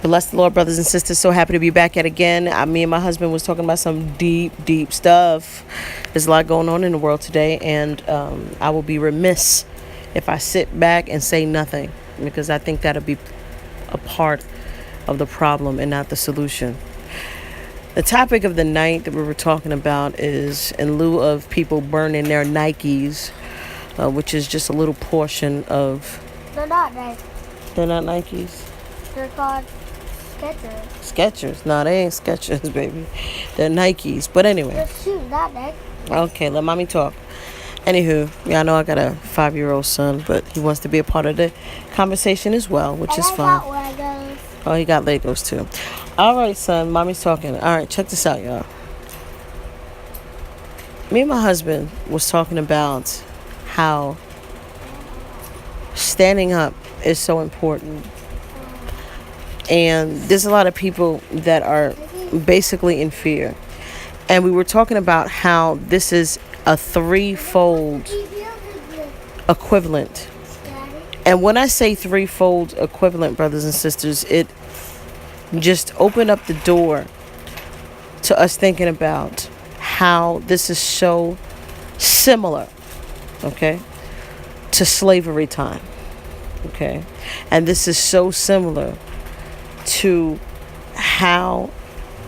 Bless the Lord, brothers and sisters. So happy to be back yet again. Me and my husband was talking about some deep stuff. There's a lot going on in the world today, and I will be remiss if I sit back and say nothing, because I think that'll be a part of the problem and not the solution. The topic of the night that we were talking about is, in lieu of people burning their Nikes, which is just a little portion of... They're not Nikes. They're not Nikes? They're called Skechers. Skechers? No, they ain't Skechers, baby. They're Nikes. But anyway. They're shoes, not Nikes. Okay, let mommy talk. Anywho, yeah, I know I got a 5-year-old son, but he wants to be a part of the conversation as well, which is fine. I got Legos. Oh, he got Legos too. All right, son, mommy's talking. All right, check this out, y'all. Me and my husband was talking about how standing up is so important. And there's a lot of people that are basically in fear. And we were talking about how this is a threefold equivalent. And when I say threefold equivalent, brothers and sisters, it just opened up the door to us thinking about how this is so similar, okay, to slavery time, okay? And this is so similar to how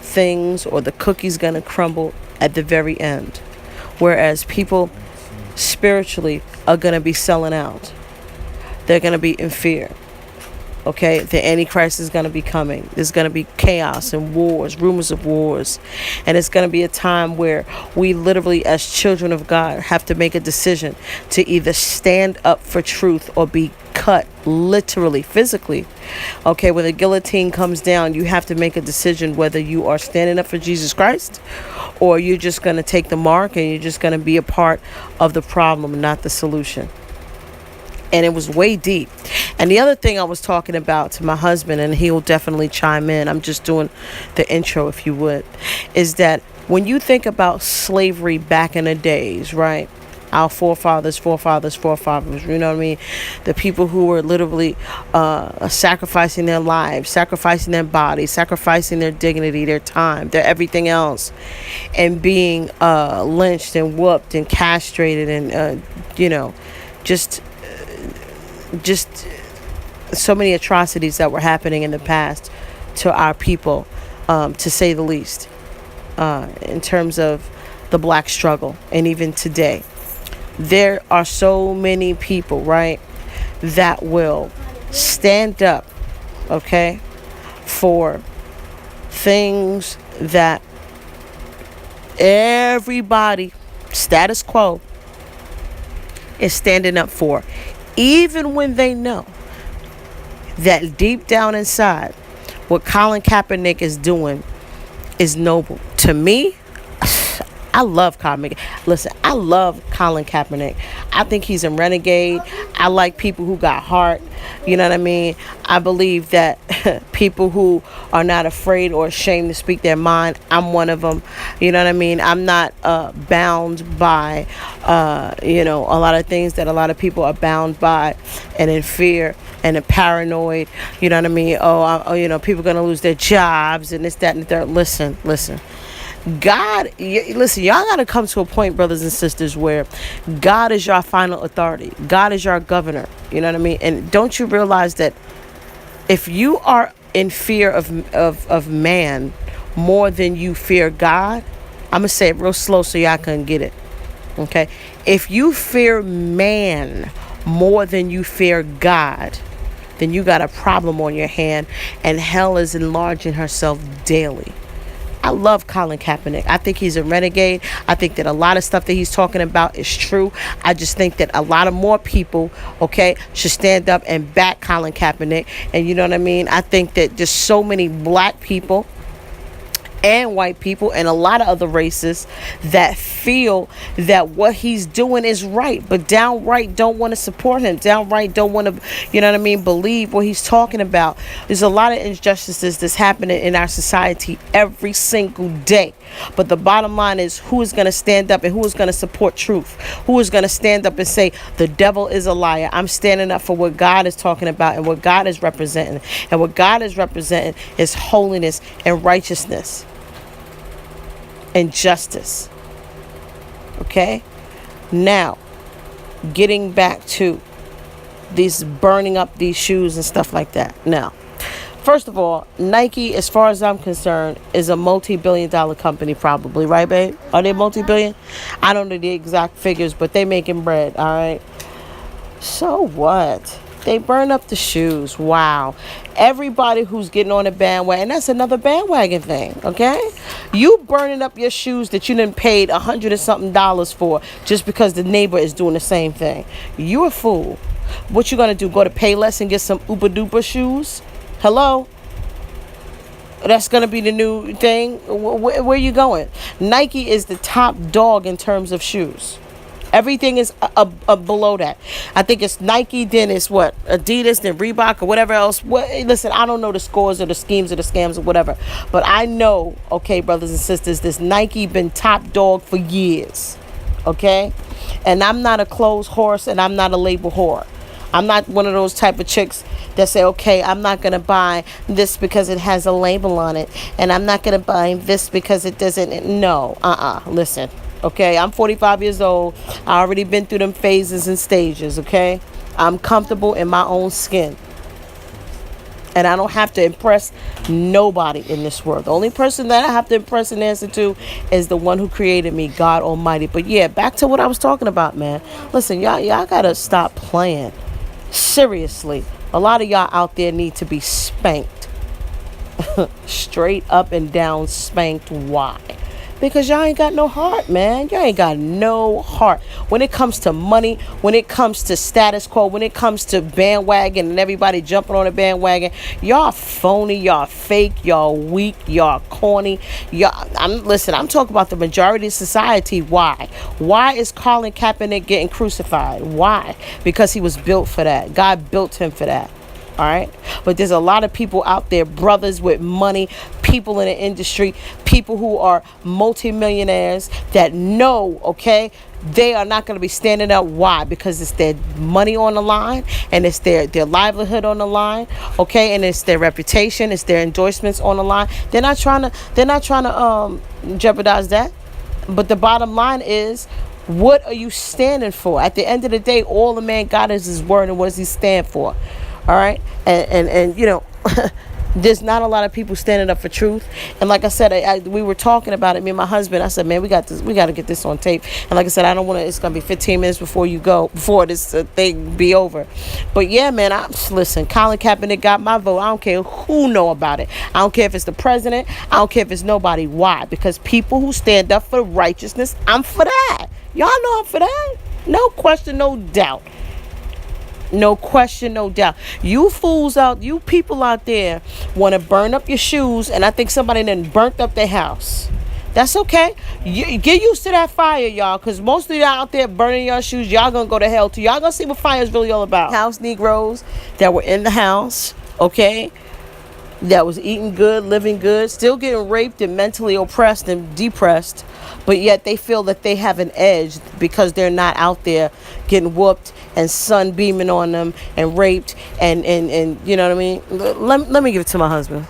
things or the cookie's gonna crumble at the very end, whereas people spiritually are gonna be selling out. They're gonna be in fear. Okay, the Antichrist is going to be coming. There's going to be chaos and wars, rumors of wars. And it's going to be a time where we literally, as children of God, have to make a decision to either stand up for truth or be cut, literally, physically. Okay, when the guillotine comes down, you have to make a decision whether you are standing up for Jesus Christ or you're just going to take the mark and you're just going to be a part of the problem, not the solution. And it was way deep. And the other thing I was talking about to my husband, and he'll definitely chime in, I'm just doing the intro if you would, is that when you think about slavery back in the days, right? Our forefathers, you know what I mean? The people who were literally sacrificing their lives, sacrificing their bodies, sacrificing their dignity, their time, their everything else, and being lynched and whooped and castrated and, just so many atrocities that were happening in the past to our people, to say the least, in terms of the black struggle. And even today, there are so many people, right, that will stand up, okay, for things that everybody, status quo, is standing up for. Even when they know that deep down inside, what Colin Kaepernick is doing is noble. To me, I love Colin. Listen, I love Colin Kaepernick. I think he's a renegade. I like people who got heart. You know what I mean? I believe that people who are not afraid or ashamed to speak their mind, I'm one of them. You know what I mean? I'm not bound by, a lot of things that a lot of people are bound by and in fear and in paranoid. You know what I mean? People are going to lose their jobs and this, that, and the third. Listen. God, listen, y'all got to come to a point, brothers and sisters, where God is your final authority. God is your governor. You know what I mean? And don't you realize that if you are in fear of man more than you fear God, I'm going to say it real slow so y'all can get it. Okay? If you fear man more than you fear God, then you got a problem on your hand, and hell is enlarging herself daily. I love Colin Kaepernick. I think he's a renegade. I think that a lot of stuff that he's talking about is true. I just think that a lot of more people, okay, should stand up and back Colin Kaepernick. And you know what I mean? I think that just so many black people and white people and a lot of other races that feel that what he's doing is right, but downright don't want to support him, downright don't want to, you know what I mean, believe what he's talking about. There's a lot of injustices that's happening in our society every single day. But the bottom line is, who is going to stand up and who is going to support truth? Who is going to stand up and say, the devil is a liar? I'm standing up for what God is talking about and what God is representing. And what God is representing is holiness and righteousness and justice. Okay? Now, getting back to these burning up these shoes and stuff like that. Now, first of all, Nike, as far as I'm concerned, is a multi-billion-dollar company probably, right, babe? Are they multi-billion? I don't know the exact figures, but they making bread, all right? So what? They burn up the shoes. Wow. Everybody who's getting on the bandwagon, that's another bandwagon thing, okay? You burning up your shoes that you done paid $100 and something for just because the neighbor is doing the same thing. You a fool. What you gonna do? Go to Payless and get some Uber Duper shoes? Hello? That's going to be the new thing? Where you going? Nike is the top dog in terms of shoes. Everything is below that. I think it's Nike, then it's what? Adidas, then Reebok, or whatever else. Listen, I don't know the scores or the schemes or the scams or whatever. But I know, okay, brothers and sisters, this Nike been top dog for years. Okay? And I'm not a clothes horse and I'm not a label whore. I'm not one of those type of chicks that say, okay, I'm not going to buy this because it has a label on it. And I'm not going to buy this because it doesn't. No, listen. Okay, I'm 45 years old. I already been through them phases and stages, okay? I'm comfortable in my own skin. And I don't have to impress nobody in this world. The only person that I have to impress and answer to is the one who created me, God Almighty. But yeah, back to what I was talking about, man. Listen, y'all got to stop playing. Seriously, a lot of y'all out there need to be spanked. Straight up and down spanked. Why? Because y'all ain't got no heart, man. Y'all ain't got no heart. When it comes to money, when it comes to status quo, when it comes to bandwagon and everybody jumping on a bandwagon, y'all phony, y'all fake, y'all weak, y'all corny. I'm talking about the majority of society. Why? Why is Colin Kaepernick getting crucified? Why? Because he was built for that. God built him for that. All right. But there's a lot of people out there, brothers with money, people in the industry, people who are multimillionaires that know, okay, they are not going to be standing up. Why? Because it's their money on the line and it's their livelihood on the line. Okay. And it's their reputation. It's their endorsements on the line. They're not trying to jeopardize that. But the bottom line is, what are you standing for? At the end of the day, all the man got is his word, and what does he stand for? All right. And you know, there's not a lot of people standing up for truth. And like I said, we were talking about it, me and my husband. I said, man, we got to get this on tape. And like I said, I don't want to, it's going to be 15 minutes before this thing be over. But yeah, man, listen, Colin Kaepernick got my vote. I don't care who know about it. I don't care if it's the president. I don't care if it's nobody. Why? Because people who stand up for righteousness, I'm for that. Y'all know I'm for that. No question, no doubt. No question, no doubt. You people out there want to burn up your shoes, and I think somebody then burnt up their house. That's okay. Get used to that fire, y'all, because most of y'all out there burning your shoes, y'all gonna go to hell too. Y'all gonna see what fire is really all about. House Negroes that were in the house, okay, that was eating good, living good, still getting raped and mentally oppressed and depressed, but yet they feel that they have an edge because they're not out there getting whooped and sun beaming on them and raped and you know what I mean? Let me give it to my husband.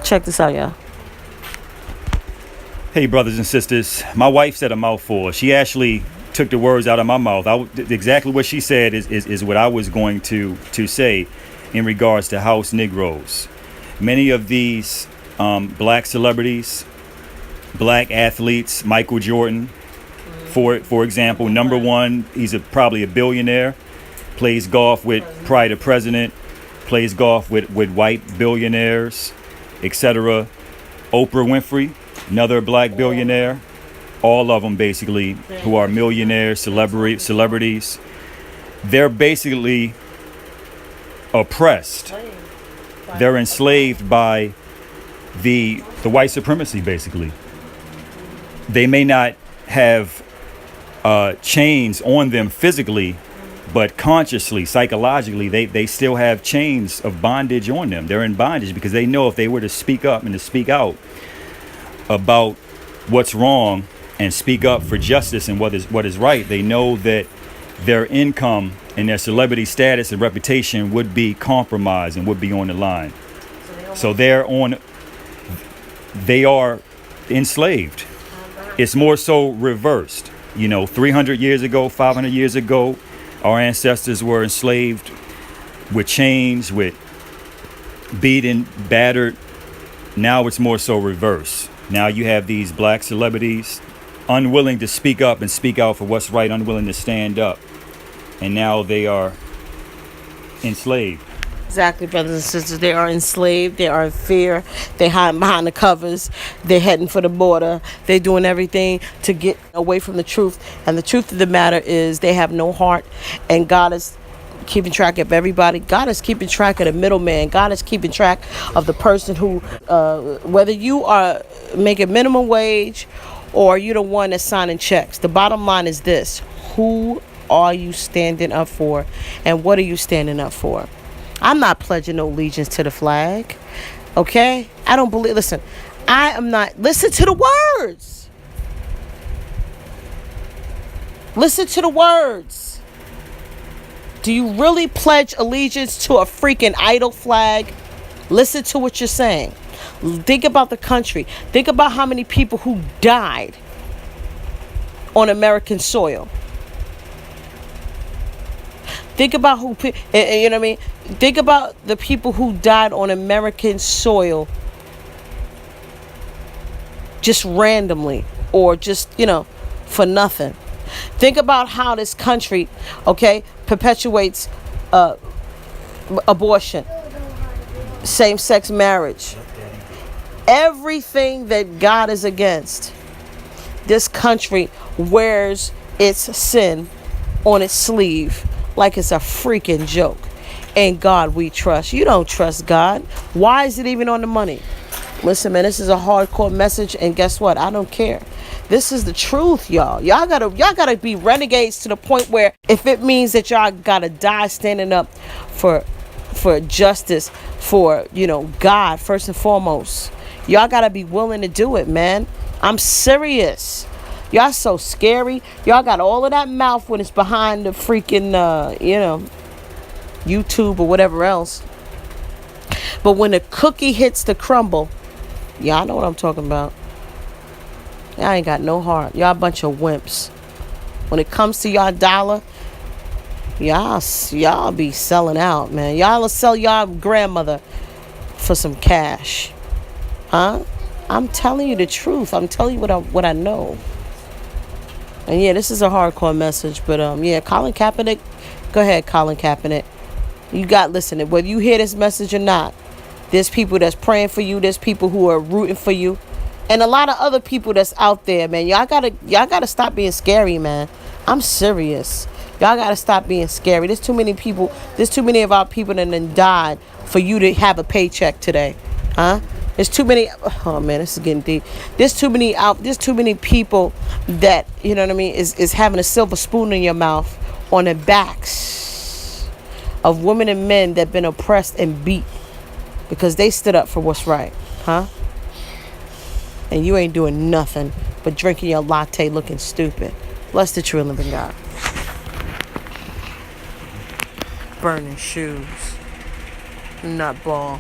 Check this out, y'all. Hey, brothers and sisters. My wife said a mouthful. She actually took the words out of my mouth. Exactly what she said is what I was going to say in regards to house Negroes. Many of these black celebrities, black athletes, Michael Jordan, for example, number one, he's probably a billionaire, plays golf with probably the president, plays golf with white billionaires, etc. Oprah Winfrey, another black billionaire, all of them basically who are millionaires, celebrities. They're basically oppressed. They're enslaved by the the white supremacy, basically. They may not have chains on them physically, but consciously, psychologically, they still have chains of bondage on them. They're in bondage because they know if they were to speak up and to speak out about what's wrong and speak up for justice and what is right, they know that their income and their celebrity status and reputation would be compromised and would be on the line. So they are enslaved. It's more so reversed. 300 years ago, 500 years ago, our ancestors were enslaved with chains, with beaten, battered. Now it's more so reverse. Now you have these black celebrities unwilling to speak up and speak out for what's right, unwilling to stand up. And now they are enslaved. Exactly, brothers and sisters. They are enslaved. They are in fear. They're hiding behind the covers. They're heading for the border. They're doing everything to get away from the truth. And the truth of the matter is they have no heart. And God is keeping track of everybody. God is keeping track of the middleman. God is keeping track of the person who, whether you are making minimum wage or you're the one that's signing checks. The bottom line is this. Who are you standing up for? And what are you standing up for? I'm not pledging no allegiance to the flag. Okay? I don't believe. Listen, I am not. Listen to the words. Listen to the words. Do you really pledge allegiance to a freaking idol flag? Listen to what you're saying. Think about the country. Think about how many people who died on American soil. Think about you know what I mean? Think about the people who died on American soil just randomly or just, for nothing. Think about how this country, perpetuates abortion, same-sex marriage. Everything that God is against, this country wears its sin on its sleeve like it's a freaking joke. In God we trust. You don't trust God. Why is it even on the money? Listen, man, this is a hardcore message, and guess what? I don't care. This is the truth, y'all. Y'all gotta be renegades to the point where if it means that y'all gotta die standing up for justice, for God first and foremost, y'all gotta be willing to do it, man. I'm serious. Y'all so scary. Y'all got all of that mouth when it's behind the freaking YouTube or whatever else. But when the cookie hits the crumble, y'all know what I'm talking about. Y'all ain't got no heart. Y'all a bunch of wimps. When it comes to y'all dollar, y'all be selling out, man. Y'all will sell y'all grandmother for some cash. Huh? I'm telling you the truth. I'm telling you what I know. And yeah, this is a hardcore message, but Colin Kaepernick, go ahead, Colin Kaepernick. Listen, whether you hear this message or not, there's people that's praying for you, there's people who are rooting for you, and a lot of other people that's out there, man. Y'all gotta stop being scary, man. I'm serious. Y'all gotta stop being scary. There's too many of our people that done died for you to have a paycheck today. Huh? There's too many. Oh man, this is getting deep. There's too many people that, you know what I mean, is having a silver spoon in your mouth on the backs of women and men that been oppressed and beat because they stood up for what's right, huh? And you ain't doing nothing but drinking your latte looking stupid. Bless the true and living God. Burning shoes. Nutball.